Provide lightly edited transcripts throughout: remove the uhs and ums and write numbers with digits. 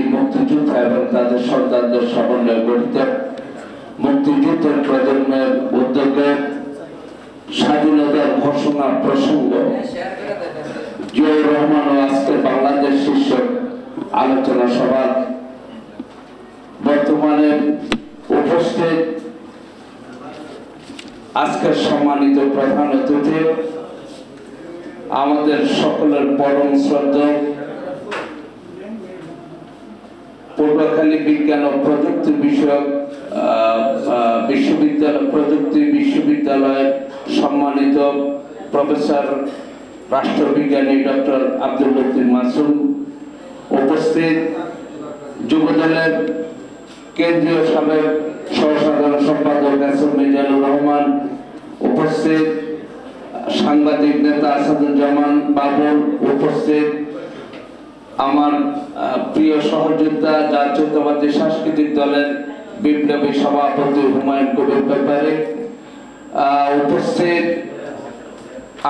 বীর মুক্তিযোদ্ধা এবং তাদের সন্তানদের সমন্বয়ে গঠিত মুক্তিযুদ্ধের প্রজন্মের উদ্যোগে স্বাধীনতার ঘোষণা প্রসঙ্গ জিয়াউর রহমান ও আজকের বাংলাদেশ শীর্ষক আলোচনা সভা বর্তমানে উপস্থিত আজকের সম্মানিত প্রধান অতিথি, আমাদের সকলের পরম শ্রদ্ধেয় পটুয়াখালী বিজ্ঞান ও প্রযুক্তি বিষয়ক বিশ্ববিদ্যালয়ের সম্মানিত প্রফেসর রাষ্ট্রবিজ্ঞানী ডক্টর আব্দুল লতিফ মাসুম, উপস্থিত যুবদলের কেন্দ্রীয় সাবেক সহসাধারণ সম্পাদক এস এম মিজানুর রহমান, উপস্থিত সাংবাদিক নেতা আসাদুজ্জামান বাবুল, উপস্থিত আমার প্রিয় সহযোদ্ধা জাতীয়তাবাদী সাংস্কৃতিক দলের বিপ্লবী সভাপতি হুমায়ুন কবির ব্যাপারী, উপস্থিত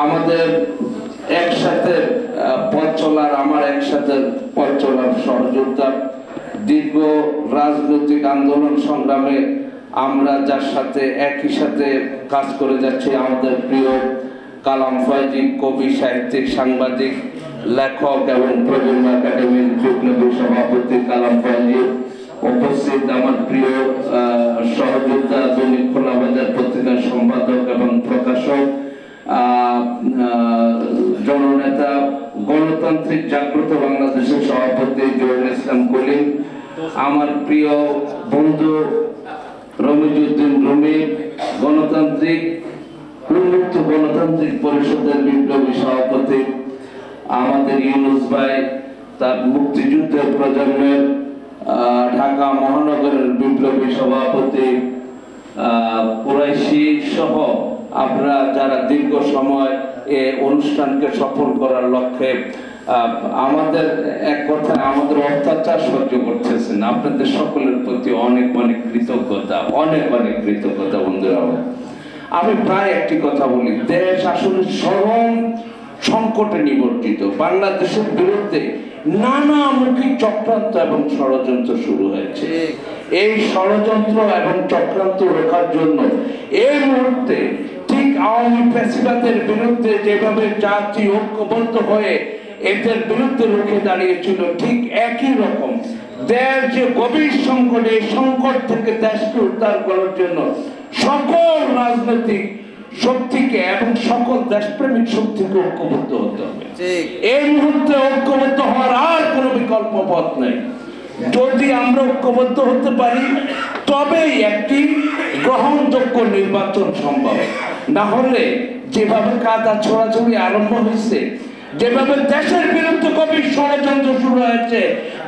আমাদের একসাথে পথ চলার সহযোদ্ধা, দীর্ঘ রাজনৈতিক আন্দোলন সংগ্রামে আমরা যার সাথে একই সাথে কাজ করে যাচ্ছি, আমাদের প্রিয় কালাম ফয়েজি, কবি, সাহিত্যিক, সাংবাদিক, লেখক এবং প্রজন্ম একাডেমির বিপ্লবী সভাপতি কালাম ফয়েজি, উপস্থিত আমার প্রিয় সহযোদ্ধা দৈনিক খোলা বাজার পত্রিকার সম্পাদক এবং প্রকাশক, জননেতা গণতান্ত্রিক জাগ্রত বাংলাদেশের সভাপতি জহিরুল ইসলাম কলিম, আমার প্রিয় বন্ধু রমিজউদ্দিন রুমি, উন্মুক্ত গণতান্ত্রিক পরিষদের বিপ্লবী সভাপতি, আমাদের ইউনুস ভাই, তার মুক্তিযুদ্ধের প্রজন্মের ঢাকা মহানগরের বিপ্লবী সভাপতি কুরাইশি সহ আমরা যারা দীর্ঘ সময় এই অনুষ্ঠানকে সফল করার লক্ষ্যে আমাদের এক কথায় আমাদের অত্যাচার সহ্য করতেছেন, আপনাদের সকলের প্রতি অনেক কৃতজ্ঞতা বন্ধুরা। আমি প্রায় একটি কথা বলি, দেশ আসলে চরম সংকটে নিবর্তিত। বাংলাদেশের বিরুদ্ধে নানামুখী চক্রান্ত এবং ষড়যন্ত্র শুরু হয়েছে। এই ষড়যন্ত্র এবং চক্রান্ত রোখার জন্য এই মুহূর্তে ঠিক আওয়ামী ফ্যাসিবাদের বিরুদ্ধে যেভাবে জাতি ঐক্যবদ্ধ হয়ে এদের বিরুদ্ধে রুখে দাঁড়িয়েছিল, ঠিক একই রকম দেশ যে গভীর সংকট, এই সংকট থেকে দেশকে উদ্ধার করার জন্য সকল রাজনৈতিক শক্তিকে এবং সকল দেশপ্রেমিক শক্তিকে ঐক্যবদ্ধ হতে হবে। এই মুহূর্তে ঐক্যবদ্ধ হওয়ার আর কোনো বিকল্প পথ নেই। যদি আমরা ঐক্যবদ্ধ হতে পারি তবেই একটি গ্রহণযোগ্য নির্বাচন সম্ভব। না হলে যেভাবে কাদা ছোড়াছুড়ি আরম্ভ হয়েছে, যেভাবে দেশের বিরুদ্ধে গভীর ষড়যন্ত্র শুরু হয়েছে,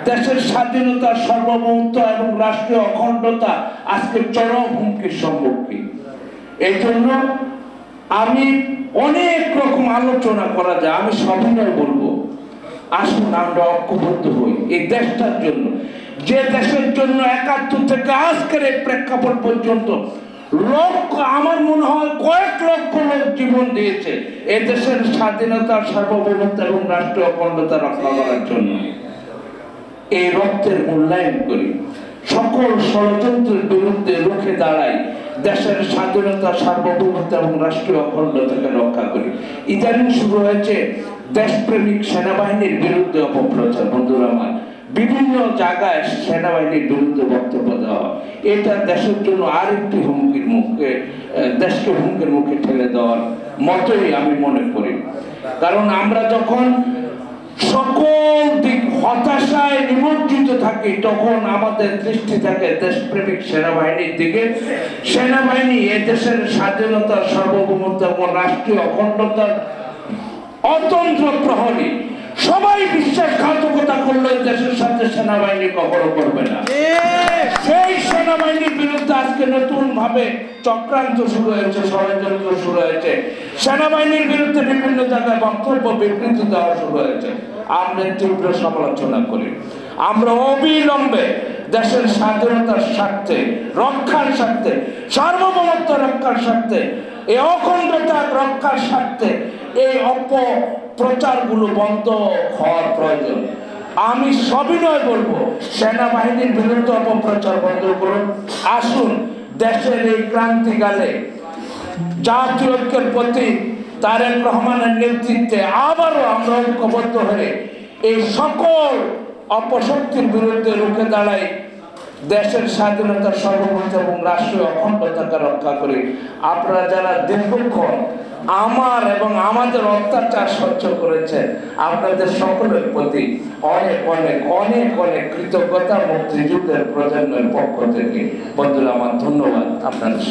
দেশের স্বাধীনতা, সার্বভৌমত্ব এবং রাষ্ট্রীয় অখণ্ডতা আজকে চরম হুমকির সম্মুখীন। এই জন্য আমি অনেক রকম আলোচনা করা যায়, আমি সবিনয় বলবো, আসুন আমরা ঐক্যবদ্ধ হই এই দেশটার জন্য, যে দেশের জন্য ৭১ থেকে আজকের এই প্রেক্ষাপট পর্যন্ত আমার মনে হয় কয়েক লক্ষ লোক জীবন দিয়েছে এই দেশের স্বাধীনতা, সার্বভৌমত্ব এবং রাষ্ট্রীয় অখণ্ডতা রক্ষা করার জন্য। এই রক্তের মূল্যায়ন করি, সকল ষড়যন্ত্রের বিরুদ্ধে রুখে দাঁড়াই, দেশের স্বাধীনতা, সার্বভৌমত্ব এবং রাষ্ট্রীয় অখণ্ডতাকে রক্ষা করি। ইদানিং শুরু হয়েছে দেশপ্রেমিক সেনাবাহিনীর বিরুদ্ধে অপপ্রচার। বন্ধুরা আমার, বিভিন্ন জায়গায় সেনাবাহিনীর বিরুদ্ধে বক্তব্য দেওয়া, এটা দেশের জন্য আরেকটি দেশকে হুমকির মুখে ঠেলে দেওয়ার মতোই আমি মনে করি। কারণ আমরা যখন সকল দিক হতাশায় নিমজ্জিত থাকি, তখন আমাদের দৃষ্টি থাকে দেশপ্রেমিক সেনাবাহিনীর দিকে। সেনাবাহিনী এ দেশের স্বাধীনতা, সার্বভৌমত্ব এবং রাষ্ট্রীয় অখণ্ডতার অতন্ত্র প্রহরী। সবাই বিশ্বাসঘাতকতা করলে দেশের সাথে সেনাবাহিনী কখনো করবে না। সেই সেনাবাহিনীর বিরুদ্ধে আজকে নতুন ভাবে চক্রান্ত শুরু হয়েছে, ষড়যন্ত্র শুরু হয়েছে। সেনাবাহিনীর বিরুদ্ধে বিভিন্ন জায়গায় বক্তব্য, বিবৃতি দেওয়া শুরু হয়েছে। আমরা তীব্র সমালোচনা করি। আমরা অবিলম্বে দেশের স্বাধীনতার স্বার্থে, রক্ষার স্বার্থে, সার্বভৌমত্ব রক্ষার স্বার্থে, এই অখণ্ডতা রক্ষার স্বার্থে এই অপপ্রচারগুলো বন্ধ হওয়ার প্রয়োজন। আমি সবিনয় বলবো সেনাবাহিনীর বিরুদ্ধে অপপ্রচার বন্ধ করুন। আসুন দেশের এই ক্রান্তিকালে জাতীয় ঐক্যের প্রতি তারেক রহমানের নেতৃত্বে আবারও আমরা ঐক্যবদ্ধ হয়ে এই সকল অপশক্তির বিরুদ্ধে রুখে দাঁড়াই, দেশের স্বাধীনতার সার্বভৌমত্ব এবং রাষ্ট্রীয় অখণ্ডতাকে রক্ষা করি। আপনারা যারা দীর্ঘক্ষণ আমার এবং আমাদের অত্যাচার সহ্য করেছেন, আপনাদের সকলের প্রতি অনেক অনেক অনেক অনেক কৃতজ্ঞতা মুক্তিযুদ্ধের প্রজন্মের পক্ষ থেকে। বন্ধুরা, আমার ধন্যবাদ আপনাদের।